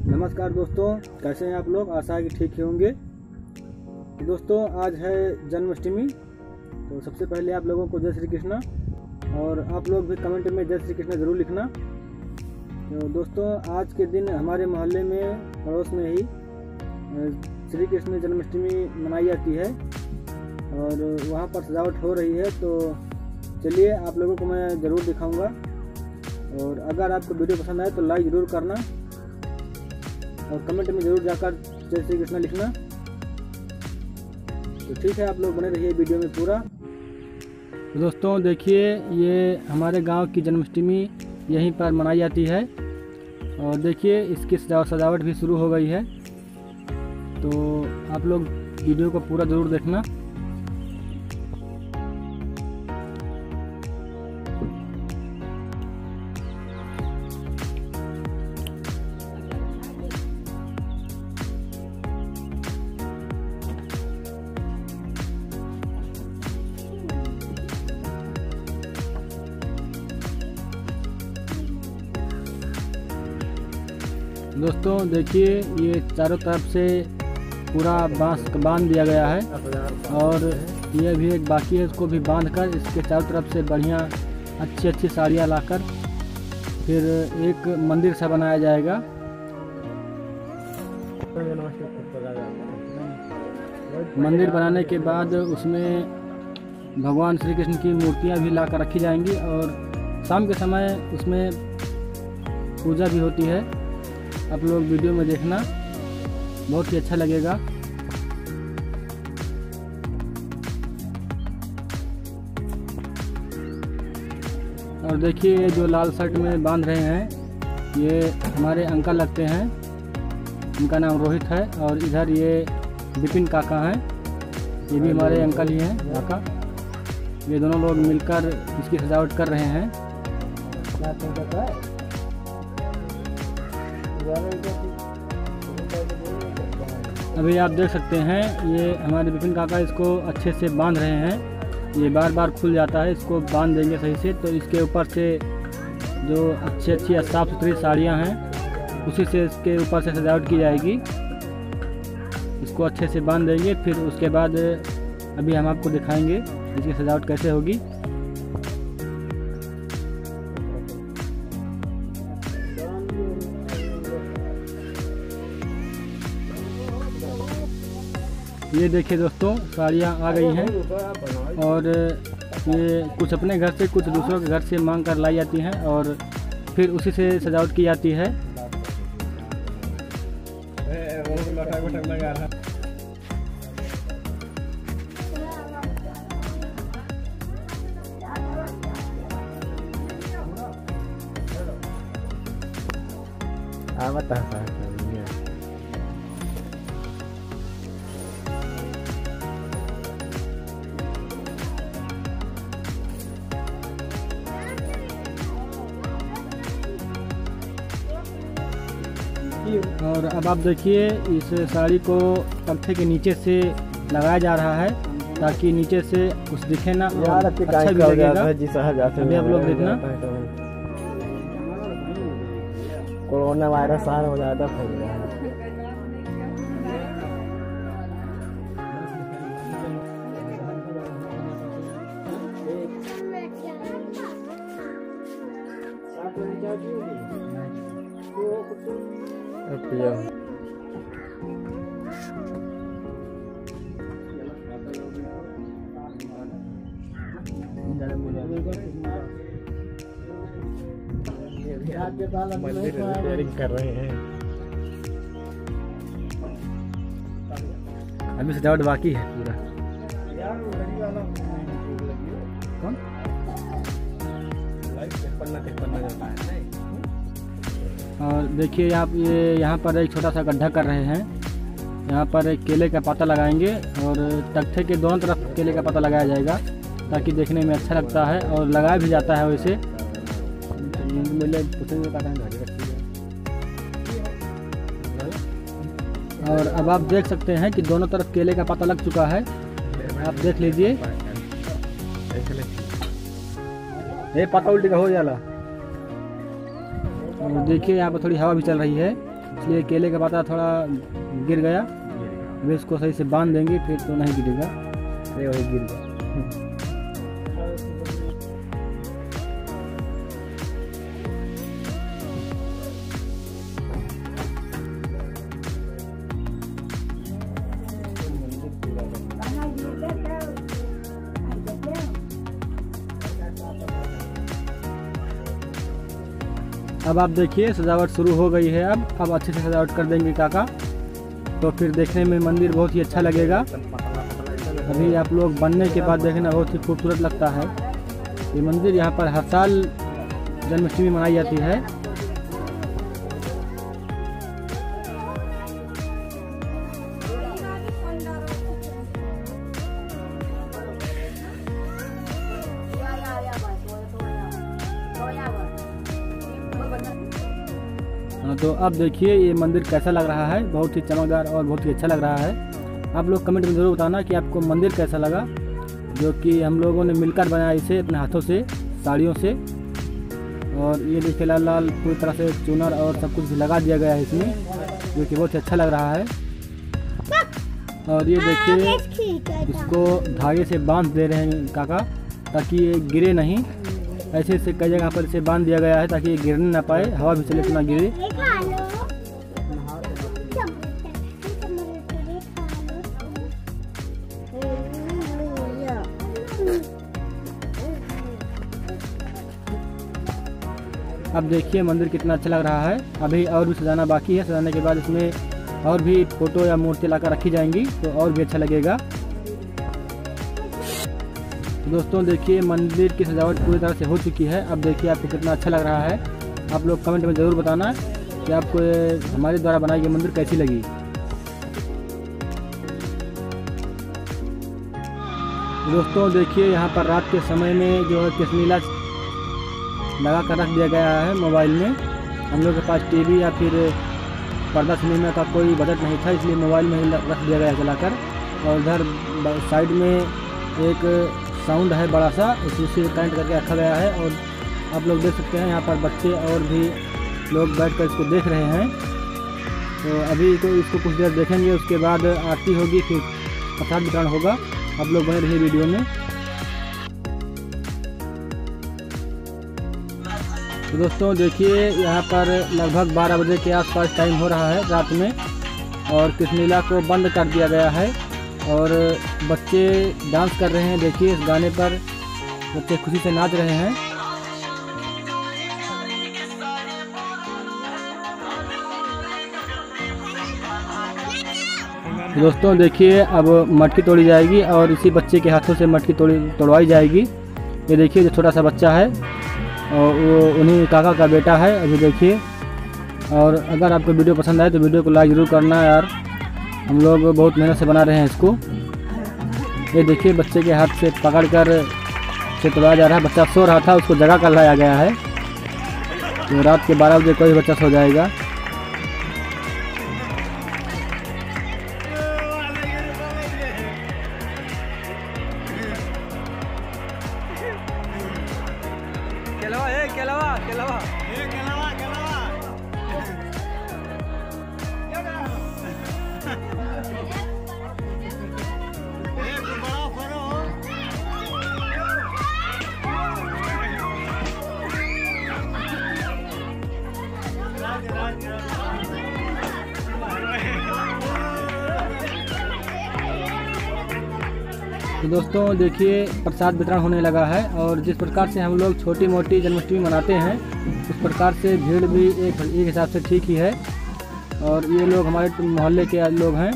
नमस्कार दोस्तों, कैसे हैं आप लोग। आशा है कि ठीक ही होंगे। तो दोस्तों, आज है जन्माष्टमी। तो सबसे पहले आप लोगों को जय श्री कृष्णा, और आप लोग भी कमेंट में जय श्री कृष्णा ज़रूर लिखना। तो दोस्तों, आज के दिन हमारे मोहल्ले में पड़ोस में ही श्री कृष्ण जन्माष्टमी मनाई जाती है और वहाँ पर सजावट हो रही है। तो चलिए आप लोगों को मैं ज़रूर दिखाऊंगा, और अगर आपको वीडियो पसंद आए तो लाइक ज़रूर करना और कमेंट में ज़रूर जाकर जय श्री कृष्ण लिखना। तो ठीक है, आप लोग बने रहिए वीडियो में पूरा। तो दोस्तों देखिए, ये हमारे गांव की जन्माष्टमी यहीं पर मनाई जाती है, और देखिए इसकी सजावट भी शुरू हो गई है। तो आप लोग वीडियो को पूरा ज़रूर देखना। दोस्तों देखिए, ये चारों तरफ से पूरा बांस बांध दिया गया है, और ये भी एक बाकी है, इसको भी बांध कर इसके चारों तरफ से बढ़िया अच्छी साड़ियाँ लाकर फिर एक मंदिर सा बनाया जाएगा। मंदिर बनाने के बाद उसमें भगवान श्री कृष्ण की मूर्तियाँ भी लाकर रखी जाएंगी, और शाम के समय उसमें पूजा भी होती है। आप लोग वीडियो में देखना, बहुत ही अच्छा लगेगा। और देखिए, जो लाल शर्ट में बांध रहे हैं ये हमारे अंकल लगते हैं, उनका नाम रोहित है। और इधर ये विपिन काका हैं, ये भी हमारे अंकल ही हैं काका। ये दोनों लोग मिलकर इसकी सजावट कर रहे हैं। अभी आप देख सकते हैं, ये हमारे विपिन काका इसको अच्छे से बांध रहे हैं। ये बार बार खुल जाता है, इसको बांध देंगे सही से। तो इसके ऊपर से जो अच्छी साफ़ सुथरी साड़ियाँ हैं उसी से इसके ऊपर से सजावट की जाएगी। इसको अच्छे से बांध देंगे, फिर उसके बाद अभी हम आपको दिखाएंगे इसकी सजावट कैसे होगी। ये देखिए दोस्तों, साड़ियाँ आ गई हैं, और ये कुछ अपने घर से कुछ दूसरों के घर से मांग कर लाई जाती हैं, और फिर उसी से सजावट की जाती है। और अब आप देखिए, इस साड़ी को तख्ते के नीचे से लगाया जा रहा है ताकि नीचे से कुछ दिखे ना, और अच्छा भी लगेगा। अभी आप लोग देखना। कोरोना वायरस हो जाता है। मंदिर रिपेयरिंग कर रहे हैं। अभी सजावट बाकी है पूरा। कौन? और देखिए आप, ये यहाँ पर एक छोटा सा गड्ढा कर रहे हैं। यहाँ पर एक केले का पाता लगाएंगे, और तख्ते के दोनों तरफ केले का पाता लगाया जाएगा ताकि देखने में अच्छा लगता है, और लगाया भी जाता है वैसे। और अब आप देख सकते हैं कि दोनों तरफ केले का पाता लग चुका है। आप देख लीजिए, ये पाता उल्टी का हो जाला। तो देखिए यहाँ पर थोड़ी हवा भी चल रही है, इसलिए केले का पत्ता थोड़ा गिर गया। अभी इसको सही से बांध देंगे, फिर तो नहीं गिरेगा। अरे वही गिर गया। अब आप देखिए सजावट शुरू हो गई है। अब अच्छे से सजावट कर देंगे काका, तो फिर देखने में मंदिर बहुत ही अच्छा लगेगा। अभी आप लोग बनने के बाद देखना बहुत ही खूबसूरत लगता है। ये मंदिर यहाँ पर हर साल जन्माष्टमी मनाई जाती है। तो अब देखिए ये मंदिर कैसा लग रहा है, बहुत ही चमकदार और बहुत ही अच्छा लग रहा है। आप लोग कमेंट में ज़रूर बताना कि आपको मंदिर कैसा लगा, जो कि हम लोगों ने मिलकर बनाया इसे अपने हाथों से, साड़ियों से। और ये देखिए लाल लाल पूरी तरह से चूनर और सब कुछ भी लगा दिया गया है इसमें, जो कि बहुत ही अच्छा लग रहा है। और ये देखिए इसको धागे से बांध दे रहे हैं काका, ताकि ये गिरे नहीं। ऐसे ऐसे कई जगह पर इसे बांध दिया गया है ताकि ये गिरने ना पाए, हवा भी चले तो ना गिरे। अब देखिए मंदिर कितना अच्छा लग रहा है। अभी और भी सजाना बाकी है, सजाने के बाद इसमें और भी फोटो या मूर्ति लाकर रखी जाएंगी तो और भी अच्छा लगेगा। दोस्तों देखिए मंदिर की सजावट पूरी तरह से हो चुकी है। अब देखिए आपको कितना अच्छा लग रहा है। आप लोग कमेंट में ज़रूर बताना कि आपको हमारे द्वारा बनाई गई मंदिर कैसी लगी। दोस्तों देखिए यहाँ पर रात के समय में जो है कृष्णलीला लगा कर रख दिया गया है मोबाइल में। हम लोग के पास टीवी या फिर पर्दा सिनेमा का कोई बजट नहीं था, इसलिए मोबाइल में ही रख दिया गया चलाकर। और इधर साइड में एक साउंड है बड़ा सा, उसी कनेक्ट करके रखा गया है। और आप लोग देख सकते हैं यहाँ पर बच्चे और भी लोग बैठकर इसको देख रहे हैं। तो अभी तो इसको कुछ देर देखेंगे, उसके बाद आरती होगी, फिर प्रसाद वितरण होगा। आप लोग बने रहिए वीडियो में। तो दोस्तों देखिए यहाँ पर लगभग 12 बजे के आसपास टाइम हो रहा है रात में, और कृष्णलीला को बंद कर दिया गया है और बच्चे डांस कर रहे हैं। देखिए इस गाने पर बच्चे खुशी से नाच रहे हैं। दोस्तों देखिए अब मटकी तोड़ी जाएगी और इसी बच्चे के हाथों से मटकी तोड़वाई जाएगी। ये देखिए जो छोटा सा बच्चा है और वो उन्हीं काका का बेटा है। अभी देखिए, और अगर आपको वीडियो पसंद आए तो वीडियो को लाइक ज़रूर करना यार, हम लोग बहुत मेहनत से बना रहे हैं इसको। ये देखिए बच्चे के हाथ से पकड़कर से तोड़ाया जा रहा है। बच्चा सो रहा था, उसको जगह कर लाया गया है। तो रात के 12 बजे कोई बच्चा सो जाएगा। तो दोस्तों देखिए प्रसाद वितरण होने लगा है, और जिस प्रकार से हम लोग छोटी मोटी जन्माष्टमी मनाते हैं उस प्रकार से भीड़ भी एक हिसाब से ठीक ही है। और ये लोग हमारे मोहल्ले के लोग हैं,